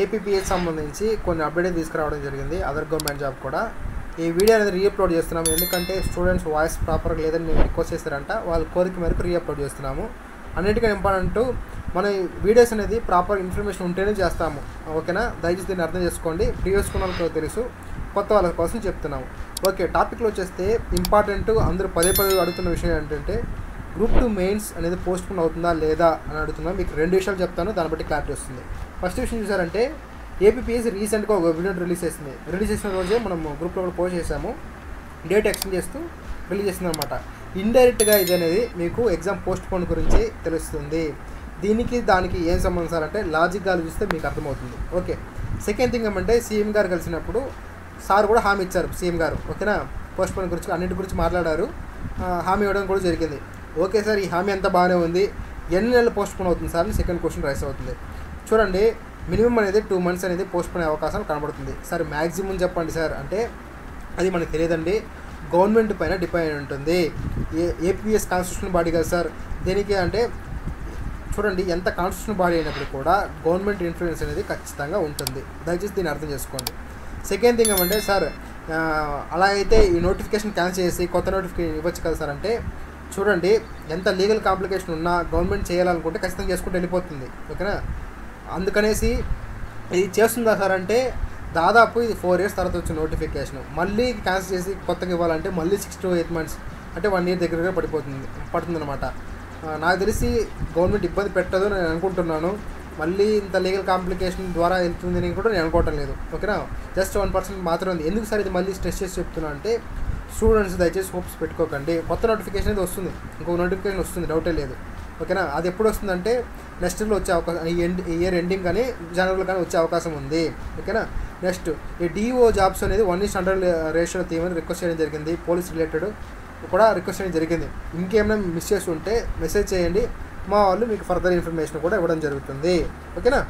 APPS సంబంధించి కొన్ని update తీసుకురావడం జరిగింది, అదర్ గవర్నమెంట్ జాబ్ కూడా. ఈ వీడియో అనేది రీఅప్లోడ్ చేస్తున్నాము, ఎందుకంటే స్టూడెంట్స్ వాయిస్ ప్రాపర్గా లేదని మేము రిక్వెస్ట్ చేస్తారంట, వాళ్ళ కోరిక మేరకు రీఅప్లోడ్ చేస్తున్నాము. అన్నిటికీ ఇంపార్టెంట్ మన వీడియోస్ అనేది ప్రాపర్ ఇన్ఫర్మేషన్ ఉంటేనే చేస్తాము, ఓకేనా? దయచేసి దీన్ని అర్థం చేసుకోండి. ప్రీవియస్ వాళ్ళకి తెలుసు, కొత్త వాళ్ళ కోసం చెప్తున్నాము. ఓకే, టాపిక్లో వచ్చేస్తే ఇంపార్టెంట్ అందరూ పదే అడుగుతున్న విషయం ఏంటంటే గ్రూప్ 2 మెయిన్స్ అనేది పోస్ట్పోన్ అవుతుందా లేదా అని అడుగుతున్నాం. మీకు 2 విషయాలు చెప్తాను, దాన్ని బట్టి క్లారిటీ వస్తుంది. ఫస్ట్ విషయం చూసారంటే ఏపీపీఎస్ రీసెంట్గా ఒక వీడియో రిలీజ్ చేసింది. రిలీజ్ చేసిన రోజే మనం గ్రూప్లో కూడా పోస్ట్ చేసాము, డేట్ ఎక్స్టెండ్ చేస్తూ రిలీజ్ చేసింది అనమాట. ఇండైరెక్ట్గా ఇది అనేది మీకు ఎగ్జామ్ పోస్ట్పోన్ గురించి తెలుస్తుంది. దీనికి దానికి ఏం సంబంధం సార్ అంటే లాజిక్గా ఆలోచిస్తే మీకు అర్థమవుతుంది. ఓకే, సెకండ్ థింగ్ ఏమంటే సీఎం గారు కలిసినప్పుడు సార్ కూడా హామీ ఇచ్చారు, సీఎం గారు, ఓకేనా? పోస్ట్పోన్ గురించి అన్నింటి గురించి మాట్లాడారు, హామీ ఇవ్వడం కూడా జరిగింది. ఓకే సార్, ఈ హామీ అంతా బాగానే ఉంది, ఎన్ని నెలలు పోస్ట్పోన్ అవుతుంది సార్ అని సెకండ్ క్వశ్చన్ రైస్ అవుతుంది. చూడండి, మినిమం అనేది 2 months అనేది పోస్ట్పోన్ అయ్యే అవకాశం కనబడుతుంది. సార్ మ్యాక్సిమం చెప్పండి సార్ అంటే అది మనకు తెలియదండి, గవర్నమెంట్ పైన డిపెండ్ ఉంటుంది. ఏపీఎస్ కాన్స్టిట్యూషన్ బాడీ కదా సార్, దేనికి అంటే చూడండి, ఎంత కాన్స్టిట్యూషన్ బాడీ అయినప్పుడు కూడా గవర్నమెంట్ ఇన్ఫ్లుయెన్స్ అనేది ఖచ్చితంగా ఉంటుంది. దయచేసి దీన్ని అర్థం చేసుకోండి. సెకండ్ థింగ్ ఏమంటే సార్ అలా అయితే ఈ నోటిఫికేషన్ క్యాన్సిల్ చేసి కొత్త నోటిఫికేషన్ ఇవ్వచ్చు కదా సార్ అంటే చూడండి, ఎంత లీగల్ కాంప్లికేషన్ ఉన్నా గవర్నమెంట్ చేయాలనుకుంటే ఖచ్చితంగా చేసుకుంటూ వెళ్ళిపోతుంది, ఓకేనా? అందుకనేసి ఇది చేస్తుందా సార్ అంటే దాదాపు ఇది 4 years తర్వాత వచ్చిన నోటిఫికేషన్ మళ్ళీ క్యాన్సిల్ చేసి కొత్తగా ఇవ్వాలంటే మళ్ళీ 6 to 8 months అంటే 1 year దగ్గరగా పడుతుందన్నమాట. నాకు తెలిసి గవర్నమెంట్ ఇబ్బంది పెట్టదు నేను అనుకుంటున్నాను. మళ్ళీ ఇంత లీగల్ కాంప్లికేషన్ ద్వారా వెళ్తుందని కూడా నేను అనుకోవటం లేదు, ఓకేనా? జస్ట్ 1% మాత్రమే ఉంది. ఎందుకు సార్ ఇది మళ్ళీ స్ట్రెస్ చేసి చెప్తున్నా అంటే స్టూడెంట్స్ దయచేసి హోప్స్ పెట్టుకోకండి. కొత్త నోటిఫికేషన్ అయితే వస్తుంది, ఇంకొక నోటిఫికేషన్ వస్తుంది, డౌటే లేదు, ఓకేనా? అది ఎప్పుడు వస్తుందంటే నెక్స్ట్ ఇయర్లో వచ్చే అవకాశం, ఈ ఇయర్ ఎండింగ్ కానీ జనవరిలో కానీ వచ్చే అవకాశం ఉంది, ఓకేనా? నెక్స్ట్ ఈ డిఓ జాబ్స్ అనేది 1:100 రేషియో తీయమని రిక్వెస్ట్ చేయడం జరిగింది. పోలీస్ రిలేటెడ్ కూడా రిక్వెస్ట్ చేయడం జరిగింది. ఇంకేమైనా మిస్ చేసి ఉంటే మెసేజ్ చేయండి, మా వాళ్ళు మీకు ఫర్దర్ ఇన్ఫర్మేషన్ కూడా ఇవ్వడం జరుగుతుంది, ఓకేనా?